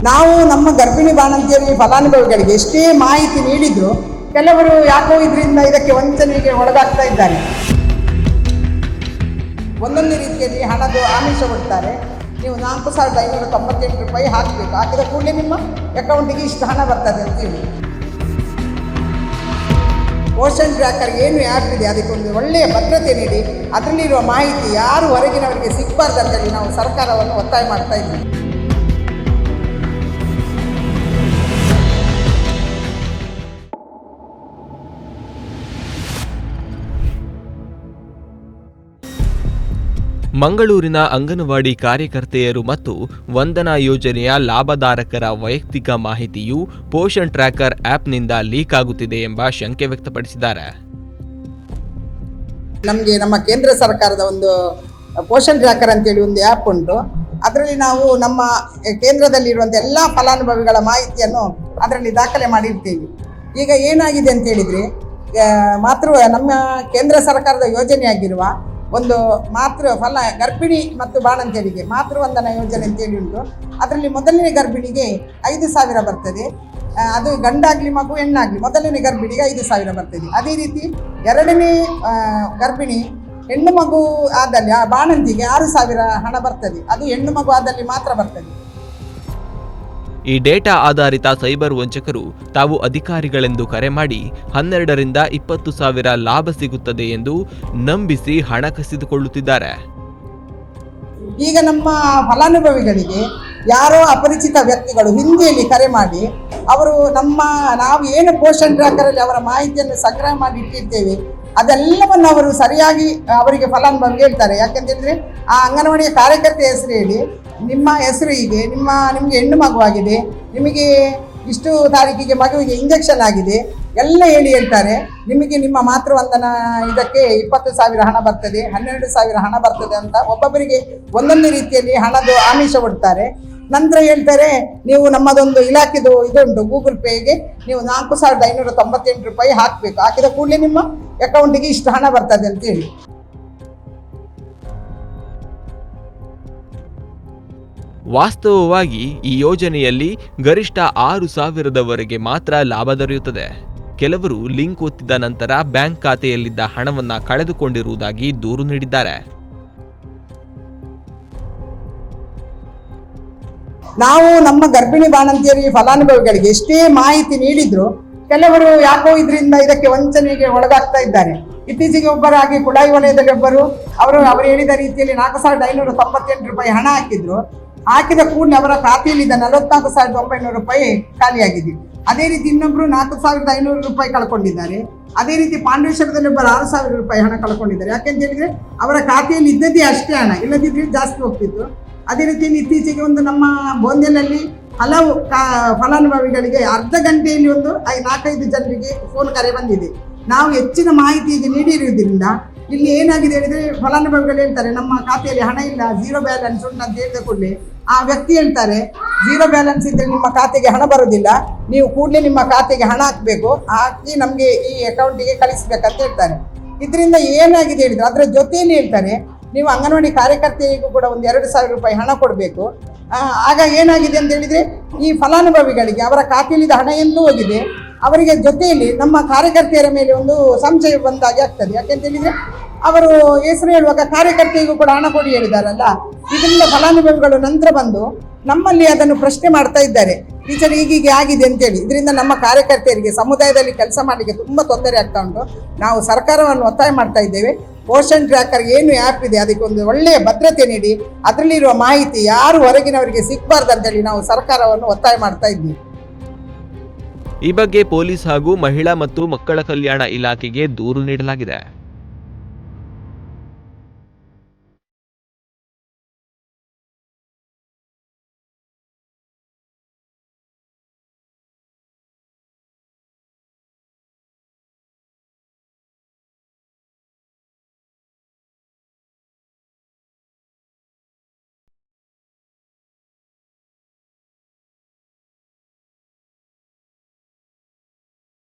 ನಾವು ನಮ್ಮ ಗರ್ಭಿಣಿ ಬಾಣಂತಿಯರಿಗೆ ಫಲಾನುಭವಿಗಳಿಗೆ ಎಷ್ಟೇ ಮಾಹಿತಿ ನೀಡಿದ್ರು ಕೆಲವರು ಯಾಕೋ ಇದರಿಂದ ಇದಕ್ಕೆ ವಂಚನೆಗೆ ಒಳಗಾಗ್ತಾ ಇದ್ದಾರೆ. ಒಂದೊಂದು ರೀತಿಯಲ್ಲಿ ಹಣದ ಆಮಿಷ ಕೊಡ್ತಾರೆ. ನೀವು 4,598 ರೂಪಾಯಿ ಹಾಕಬೇಕು, ಹಾಕಿದ ಕೂಡಲೇ ನಿಮ್ಮ ಅಕೌಂಟಿಗೆ ಇಷ್ಟು ಹಣ ಬರ್ತದೆ ಅಂತೇಳಿ. ಪೋಷನ್ ಟ್ರ್ಯಾಕರ್ ಏನು ಆ್ಯಪ್ ಇದೆ ಅದಕ್ಕೊಂದು ಒಳ್ಳೆಯ ಭದ್ರತೆ ನೀಡಿ ಅದರಲ್ಲಿರುವ ಮಾಹಿತಿ ಯಾರು ಹೊರಗಿನವರಿಗೆ ಸಿಗಬಾರ್ದು ಅಂತೇಳಿ ನಾವು ಸರ್ಕಾರವನ್ನು ಒತ್ತಾಯ ಮಾಡ್ತಾ ಇದ್ದೀವಿ. ಮಂಗಳೂರಿನ ಅಂಗನವಾಡಿ ಕಾರ್ಯಕರ್ತೆಯರು ಮತ್ತು ವಂದನಾ ಯೋಜನೆಯ ಲಾಭಧಾರಕರ ವೈಯಕ್ತಿಕ ಮಾಹಿತಿಯು ಪೋಷಣ್ ಟ್ರ್ಯಾಕರ್ ಆ್ಯಪ್ನಿಂದ ಲೀಕ್ ಆಗುತ್ತಿದೆ ಎಂಬ ಶಂಕೆ ವ್ಯಕ್ತಪಡಿಸಿದ್ದಾರೆ. ನಮಗೆ ನಮ್ಮ ಕೇಂದ್ರ ಸರ್ಕಾರದ ಒಂದು ಪೋಷಣ್ ಟ್ರ್ಯಾಕರ್ ಅಂತೇಳಿ ಒಂದು ಆ್ಯಪ್ ಉಂಟು. ಅದರಲ್ಲಿ ನಾವು ನಮ್ಮ ಕೇಂದ್ರದಲ್ಲಿರುವಂಥ ಎಲ್ಲ ಫಲಾನುಭವಿಗಳ ಮಾಹಿತಿಯನ್ನು ಅದರಲ್ಲಿ ದಾಖಲೆ ಮಾಡಿರ್ತೀವಿ. ಈಗ ಏನಾಗಿದೆ ಅಂತ ಹೇಳಿದರೆ, ನಮ್ಮ ಕೇಂದ್ರ ಸರ್ಕಾರದ ಯೋಜನೆಯಾಗಿರುವ ಒಂದು ಗರ್ಭಿಣಿ ಮತ್ತು ಬಾಣಂತಿಯರಿಗೆ ಮಾತೃವಂದನಾ ಯೋಜನೆ ಅಂತೇಳಿ ಉಂಟು. ಅದರಲ್ಲಿ ಮೊದಲನೇ ಗರ್ಭಿಣಿಗೆ 5,000 ಬರ್ತದೆ. ಅದು ಗಂಡಾಗಲಿ ಮಗು ಹೆಣ್ಣಾಗಲಿ ಮೊದಲನೇ ಗರ್ಭಿಣಿಗೆ 5,000 ಬರ್ತದೆ. ಅದೇ ರೀತಿ ಎರಡನೇ ಗರ್ಭಿಣಿ ಹೆಣ್ಣು ಮಗು ಆದಲ್ಲಿ ಆ ಬಾಣಂತಿಗೆ 6,000 ಹಣ ಬರ್ತದೆ. ಅದು ಹೆಣ್ಣು ಮಗು ಆದಲ್ಲಿ ಮಾತ್ರ ಬರ್ತದೆ. ಈ ಡೇಟಾ ಆಧಾರಿತ ಸೈಬರ್ ವಂಚಕರು ತಾವು ಅಧಿಕಾರಿಗಳೆಂದು ಕರೆ ಮಾಡಿ 12ರಿಂದ 20,000 ಲಾಭ ಸಿಗುತ್ತದೆ ಎಂದು ನಂಬಿಸಿ ಹಣ ಕಸಿದುಕೊಳ್ಳುತ್ತಿದ್ದಾರೆ. ಈಗ ನಮ್ಮ ಫಲಾನುಭವಿಗಳಿಗೆ ಯಾರೋ ಅಪರಿಚಿತ ವ್ಯಕ್ತಿಗಳು ಹಿಂದಿಯಲ್ಲಿ ಕರೆ ಮಾಡಿ ಅವರು ನಾವು ಏನು ಪೋಷಣ್ ಟ್ರ್ಯಾಕರಲ್ಲಿ ಅವರ ಮಾಹಿತಿಯನ್ನು ಸಂಗ್ರಹ ಮಾಡಿ ಇಟ್ಟಿರ್ತೇವೆ ಅದೆಲ್ಲವನ್ನು ಅವರು ಸರಿಯಾಗಿ ಅವರಿಗೆ ಫಲಾನುಭವಿಗೆ ಹೇಳ್ತಾರೆ. ಯಾಕೆಂತಂದರೆ ಆ ಅಂಗನವಾಡಿಯ ಕಾರ್ಯಕರ್ತೆ ಹೆಸರು ಹೇಳಿ, ನಿಮ್ಮ ಹೆಸರು ಹೀಗೆ, ನಿಮಗೆ ಹೆಣ್ಣು ಮಗುವಾಗಿದೆ, ನಿಮಗೆ ಇಷ್ಟು ತಾರೀಕಿಗೆ ಮಗುವಿಗೆ ಇಂಜೆಕ್ಷನ್ ಆಗಿದೆ ಎಲ್ಲ ಹೇಳ್ತಾರೆ. ನಿಮಗೆ ನಿಮ್ಮ ಮಾತೃವಂದನಾ ಇದಕ್ಕೆ 20,000 ಹಣ ಬರ್ತದೆ, 12,000 ಹಣ ಬರ್ತದೆ ಅಂತ ಒಬ್ಬೊಬ್ಬರಿಗೆ ಒಂದೊಂದು ರೀತಿಯಲ್ಲಿ ಹಣದ ಆಮಿಷ ಕೊಡ್ತಾರೆ. ನಂತರ ಹೇಳ್ತಾರೆ, ನೀವು ನಮ್ಮದೊಂದು ಇಲಾಖೆದು ಇದುಂಟು ಗೂಗಲ್ ಪೇಗೆ ನೀವು 4,598 ರೂಪಾಯಿ ಹಾಕಬೇಕು, ಹಾಕಿದ ಕೂಡಲೇ ನಿಮ್ಮ ಅಕೌಂಟಿಗೆ ಇಷ್ಟು ಹಣ ಬರ್ತದೆ ಅಂತೇಳಿ. ವಾಸ್ತವವಾಗಿ ಈ ಯೋಜನೆಯಲ್ಲಿ ಗರಿಷ್ಠ 6,000ದವರೆಗೆ ಮಾತ್ರ ಲಾಭ ದೊರೆಯುತ್ತದೆ. ಕೆಲವರು ಲಿಂಕ್ ಒತ್ತಿದ ನಂತರ ಬ್ಯಾಂಕ್ ಖಾತೆಯಲ್ಲಿದ್ದ ಹಣವನ್ನ ಕಳೆದುಕೊಂಡಿರುವುದಾಗಿ ದೂರು ನೀಡಿದ್ದಾರೆ. ನಾವು ನಮ್ಮ ಗರ್ಭಿಣಿ ಬಾಣಂತಿಯರಿಗೆ ಫಲಾನುಭವಿಗಳಿಗೆ ಎಷ್ಟೇ ಮಾಹಿತಿ ನೀಡಿದ್ರು ಕೆಲವರು ಯಾಕೋ ಇದರಿಂದ ಇದಕ್ಕೆ ವಂಚನೆಗೆ ಒಳಗಾಗ್ತಾ ಇದ್ದಾರೆ. ಇತ್ತೀಚೆಗೆ ಒಬ್ಬರಾಗಿ ಕುಳಾಯಿ ವಲಯದಲ್ಲಿ ಒಬ್ಬರು ಅವರು ಹೇಳಿದ ರೀತಿಯಲ್ಲಿ 4,598 ರೂಪಾಯಿ ಹಣ ಹಾಕಿದ್ರು. ಹಾಕಿದ ಕೂಡಲೇ ಅವರ ಖಾತೆಯಲ್ಲಿದ್ದ 44,900 ರೂಪಾಯಿ ಖಾಲಿಯಾಗಿದೆ. ಅದೇ ರೀತಿ ಇನ್ನೊಬ್ರು 4,500 ರೂಪಾಯಿ ಕಳ್ಕೊಂಡಿದ್ದಾರೆ. ಅದೇ ರೀತಿ ಪಾಂಡವೇಶ್ವರದಲ್ಲಿ ಒಬ್ಬರು 6,000 ರೂಪಾಯಿ ಹಣ ಕಳ್ಕೊಂಡಿದ್ದಾರೆ. ಯಾಕೆಂತ ಹೇಳಿದ್ರೆ ಅವರ ಖಾತೆಯಲ್ಲಿ ಇದ್ದದ್ದೇ ಅಷ್ಟೇ ಹಣ, ಇಲ್ಲದಿದ್ರೆ ಜಾಸ್ತಿ ಹೋಗ್ತಿತ್ತು. ಅದೇ ರೀತಿಯಲ್ಲಿ ಇತ್ತೀಚೆಗೆ ಒಂದು ನಮ್ಮ ಬೋಂದೆನಲ್ಲಿ ಹಲವು ಫಲಾನುಭವಿಗಳಿಗೆ ಅರ್ಧ ಗಂಟೆಯಲ್ಲಿ ಒಂದು 4-5 ಜನರಿಗೆ ಫೋನ್ ಕರೆ ಬಂದಿದೆ. ನಾವು ಹೆಚ್ಚಿನ ಮಾಹಿತಿ ಈಗ ನೀಡಿರುವುದರಿಂದ ಇಲ್ಲಿ ಏನಾಗಿದೆ ಹೇಳಿದರೆ ಫಲಾನುಭವಿಗಳು ಹೇಳ್ತಾರೆ, ನಮ್ಮ ಖಾತೆಯಲ್ಲಿ ಹಣ ಇಲ್ಲ, 0 ಬ್ಯಾಲೆನ್ಸ್ ಉಂಟು ಅಂತ ಹೇಳಿದ ಕೂಡಲೇ ಆ ವ್ಯಕ್ತಿ ಹೇಳ್ತಾರೆ, 0 ಬ್ಯಾಲೆನ್ಸ್ ಇದ್ದರೆ ನಿಮ್ಮ ಖಾತೆಗೆ ಹಣ ಬರೋದಿಲ್ಲ, ನೀವು ಕೂಡಲೇ ನಿಮ್ಮ ಖಾತೆಗೆ ಹಣ ಹಾಕಬೇಕು, ಹಾಕಿ ನಮಗೆ ಈ ಅಕೌಂಟಿಗೆ ಕಳಿಸ್ಬೇಕಂತ ಹೇಳ್ತಾರೆ. ಇದರಿಂದ ಏನಾಗಿದೆ ಹೇಳಿದರೆ ಅದರ ಜೊತೆಯಲ್ಲಿ ಹೇಳ್ತಾರೆ, ನೀವು ಅಂಗನವಾಡಿ ಕಾರ್ಯಕರ್ತೆಗೂ ಕೂಡ ಒಂದು 2,000 ರೂಪಾಯಿ ಹಣ ಕೊಡಬೇಕು. ಆಗ ಏನಾಗಿದೆ ಅಂತ ಹೇಳಿದರೆ ಈ ಫಲಾನುಭವಿಗಳಿಗೆ ಅವರ ಖಾತೆಯಲ್ಲಿದ್ದ ಹಣ ಎಂದೂ ಹೋಗಿದೆ, ಅವರಿಗೆ ಜೊತೆಯಲ್ಲಿ ನಮ್ಮ ಕಾರ್ಯಕರ್ತೆಯರ ಮೇಲೆ ಒಂದು ಸಂಶಯ ಬಂದಾಗೆ ಆಗ್ತದೆ. ಯಾಕೆಂತ ಹೇಳಿದರೆ ಅವರು ಹೆಸರು ಹೇಳುವಾಗ ಕಾರ್ಯಕರ್ತೆಗೂ ಕೂಡ ಹಣ ಕೊಡಿ ಹೇಳಿದಾರಲ್ಲ, ಇದರಿಂದ ಫಲಾನುಭವಿಗಳು ನಂತರ ಬಂದು ನಮ್ಮಲ್ಲಿ ಅದನ್ನು ಪ್ರಶ್ನೆ ಮಾಡ್ತಾ ಇದ್ದಾರೆ, ಟೀಚರ್ ಹೀಗೀಗೆ ಆಗಿದೆ ಅಂತೇಳಿ. ಇದರಿಂದ ನಮ್ಮ ಕಾರ್ಯಕರ್ತೆಯರಿಗೆ ಸಮುದಾಯದಲ್ಲಿ ಕೆಲಸ ಮಾಡಲಿಕ್ಕೆ ತುಂಬ ತೊಂದರೆ ಆಗ್ತಾ ಉಂಟು. ನಾವು ಸರ್ಕಾರವನ್ನು ಒತ್ತಾಯ ಮಾಡ್ತಾ ಇದ್ದೇವೆ, ಪೋಷಣ್ ಟ್ರ್ಯಾಕರ್ ಏನು ಆ್ಯಪ್ ಇದೆ ಅದಕ್ಕೊಂದು ಒಳ್ಳೆಯ ಭದ್ರತೆ ನೀಡಿ ಅದರಲ್ಲಿರುವ ಮಾಹಿತಿ ಯಾರು ಹೊರಗಿನವರಿಗೆ ಸಿಗಬಾರ್ದು ಅಂತೇಳಿ ನಾವು ಸರ್ಕಾರವನ್ನು ಒತ್ತಾಯ ಮಾಡ್ತಾ ಇದ್ದೀವಿ. ಈ ಬಗ್ಗೆ ಪೊಲೀಸ್ ಹಾಗೂ ಮಹಿಳಾ ಮತ್ತು ಮಕ್ಕಳ ಕಲ್ಯಾಣ ಇಲಾಖೆಗೆ ದೂರು ನೀಡಲಾಗಿದೆ.